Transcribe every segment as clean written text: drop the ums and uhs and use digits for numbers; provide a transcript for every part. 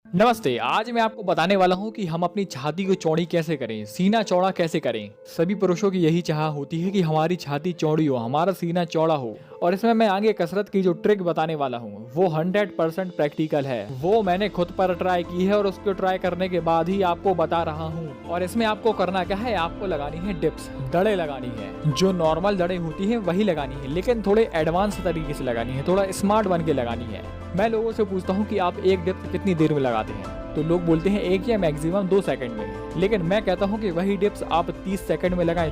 नमस्ते। आज मैं आपको बताने वाला हूँ कि हम अपनी छाती को चौड़ी कैसे करें, सीना चौड़ा कैसे करें। सभी पुरुषों की यही चाह होती है कि हमारी छाती चौड़ी हो, हमारा सीना चौड़ा हो। और इसमें मैं आगे कसरत की जो ट्रिक बताने वाला हूँ वो 100% प्रैक्टिकल है। वो मैंने खुद पर ट्राई की है और उसको ट्राई करने के बाद ही आपको बता रहा हूँ। और इसमें आपको करना क्या है, आपको लगानी है डिप्स, दड़े लगानी है। जो नॉर्मल दड़े होती है वही लगानी है, लेकिन थोड़े एडवांस तरीके से लगानी है, थोड़ा स्मार्ट बन के लगानी है। मैं लोगों से पूछता हूँ कि आप एक डिप्स कितनी देर में लगाते हैं, तो लोग बोलते हैं 1 या मैक्सिमम 2 सेकंड में। लेकिन मैं कहता हूँ कि वही डिप्स आप 30 सेकंड में लगाएं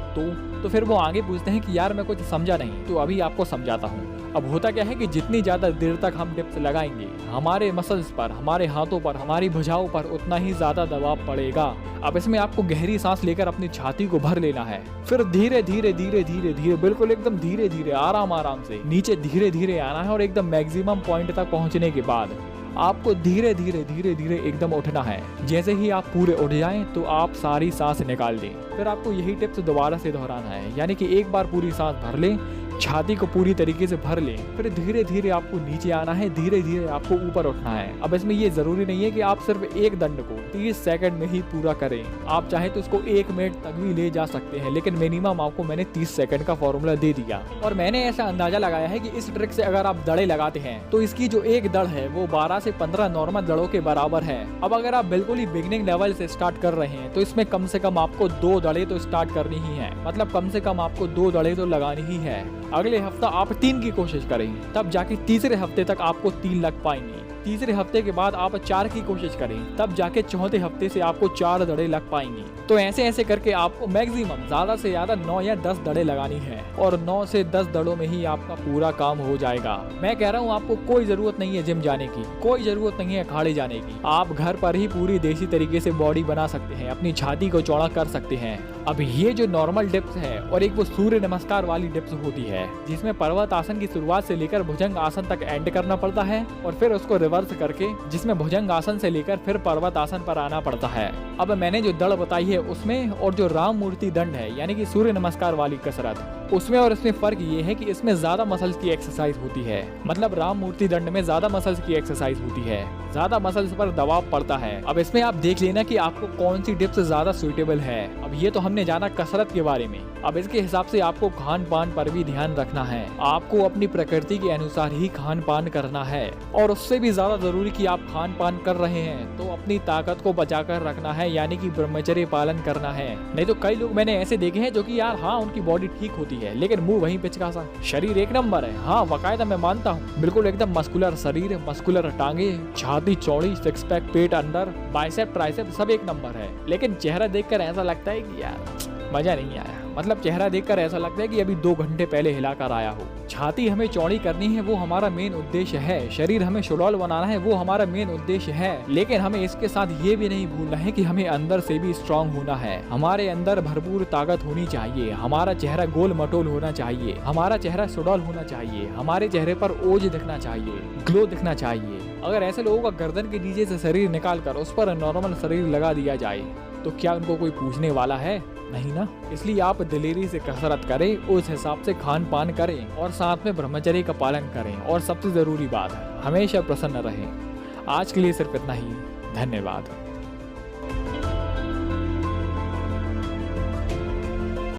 तो फिर वो आगे पूछते हैं कि यार मैं कुछ समझा नहीं। तो अभी आपको समझाता हूँ। अब होता क्या है कि जितनी ज़्यादा देर तक हम डिप्स लगाएंगे, हमारे मसल्स पर, हमारे हाथों पर, हमारी भुजाओं पर उतना ही ज़्यादा दबाव पड़ेगा। अब इसमें आपको गहरी सांस लेकर अपनी छाती को भर लेना है। फिर धीरे धीरे धीरे धीरे धीरे, बिल्कुल एकदम धीरे धीरे, आराम आराम से नीचे धीरे धीरे आना है। और एकदम मैक्सिमम पॉइंट तक पहुंचने के बाद आपको धीरे धीरे धीरे धीरे एकदम उठना है। जैसे ही आप पूरे उठ जाएं तो आप सारी सांस निकाल दें। फिर आपको यही टिप्स दोबारा से दोहराना है, यानी कि एक बार पूरी सांस भर लें, छाती को पूरी तरीके से भर लें, फिर धीरे धीरे आपको नीचे आना है, धीरे धीरे आपको ऊपर उठना है। अब इसमें ये जरूरी नहीं है कि आप सिर्फ एक दंड को 30 सेकंड में ही पूरा करें। आप चाहे तो उसको 1 मिनट तक भी ले जा सकते हैं, लेकिन मिनिमम आपको मैंने 30 सेकंड का फॉर्मूला दे दिया। और मैंने ऐसा अंदाजा लगाया है कि इस ट्रिक से अगर आप दड़े लगाते हैं तो इसकी जो एक दड़ है वो 12 से 15 नॉर्मल दड़ों के बराबर है। अब अगर आप बिल्कुल ही बिगिनिंग लेवल से स्टार्ट कर रहे हैं तो इसमें कम से कम आपको 2 दड़े तो स्टार्ट करनी ही है, मतलब कम से कम आपको 2 दड़े तो लगानी ही है। अगले हफ्ता आप 3 की कोशिश करें, तब जाके तीसरे हफ्ते तक आपको 3 लग पाएंगे। तीसरे हफ्ते के बाद आप 4 की कोशिश करें, तब जाके चौथे हफ्ते से आपको 4 दड़े लग पाएंगी। तो ऐसे ऐसे करके आपको मैक्सिमम ज्यादा से ज्यादा 9 या 10 दड़े लगानी है, और 9 से 10 दड़ों में ही आपका पूरा काम हो जाएगा। मैं कह रहा हूँ आपको कोई जरूरत नहीं है जिम जाने की, कोई जरूरत नहीं है अखाड़े जाने की। आप घर पर ही पूरी देसी तरीके से बॉडी बना सकते हैं, अपनी छाती को चौड़ा कर सकते हैं। अब ये जो नॉर्मल डिप्स है और एक वो सूर्य नमस्कार वाली डिप्स होती है, जिसमें पर्वत आसन की शुरुआत से लेकर भुजंग आसन तक एंड करना पड़ता है, और फिर उसको रिवर्स करके जिसमें भुजंग आसन से लेकर फिर पर्वत आसन पर आना पड़ता है। अब मैंने जो दड़ बताई है उसमें और जो राम मूर्ति दंड है, यानी कि सूर्य नमस्कार वाली कसरत, उसमें और इसमें फर्क ये है कि इसमें ज्यादा मसल्स की एक्सरसाइज होती है। मतलब राम मूर्ति दंड में ज्यादा मसल्स की एक्सरसाइज होती है, ज्यादा मसल्स पर दबाव पड़ता है। अब इसमें आप देख लेना कि आपको कौन सी डिप्स ज्यादा सुइटेबल है। अब ये तो हमने जाना कसरत के बारे में। अब इसके हिसाब से आपको खान पान पर भी ध्यान रखना है। आपको अपनी प्रकृति के अनुसार ही खान पान करना है, और उससे भी ज्यादा जरूरी कि आप खान पान कर रहे हैं तो अपनी ताकत को बचा कर रखना है, यानी कि ब्रह्मचर्य पालन करना है। नहीं तो कई लोग मैंने ऐसे देखे हैं जो कि यार हाँ उनकी बॉडी ठीक होती है, लेकिन मुंह वहीं पिचका सा, शरीर एक नंबर है। हाँ बाकायदा मैं मानता हूँ, बिल्कुल एकदम मस्कुलर शरीर, मस्कुलर टांगे, छाती चौड़ी, सिक्स पैक पेट अंदर, बाइसेप ट्राइसेप सब एक नंबर है, लेकिन चेहरा देखकर ऐसा लगता है कि यार मजा नहीं आया। मतलब चेहरा देखकर ऐसा लगता है कि अभी 2 घंटे पहले हिलाकर आया हो। छाती हमें चौड़ी करनी है, वो हमारा मेन उद्देश्य है। शरीर हमें सुडौल बनाना है, वो हमारा मेन उद्देश्य है। लेकिन हमें इसके साथ ये भी नहीं भूलना है कि हमें अंदर से भी स्ट्रांग होना है। हमारे अंदर भरपूर ताकत होनी चाहिए, हमारा चेहरा गोल मटोल होना चाहिए, हमारा चेहरा सुडौल होना चाहिए, हमारे चेहरे पर ओज दिखना चाहिए, ग्लो दिखना चाहिए। अगर ऐसे लोगों का गर्दन के नीचे से शरीर निकाल कर उस पर नॉर्मल शरीर लगा दिया जाए तो क्या उनको कोई पूछने वाला है? नहीं ना। इसलिए आप दिलेरी से कसरत करें, उस हिसाब से खान पान करें, और साथ में ब्रह्मचर्य का पालन करें, और सबसे जरूरी बात है हमेशा प्रसन्न रहें। आज के लिए सिर्फ इतना ही। धन्यवाद।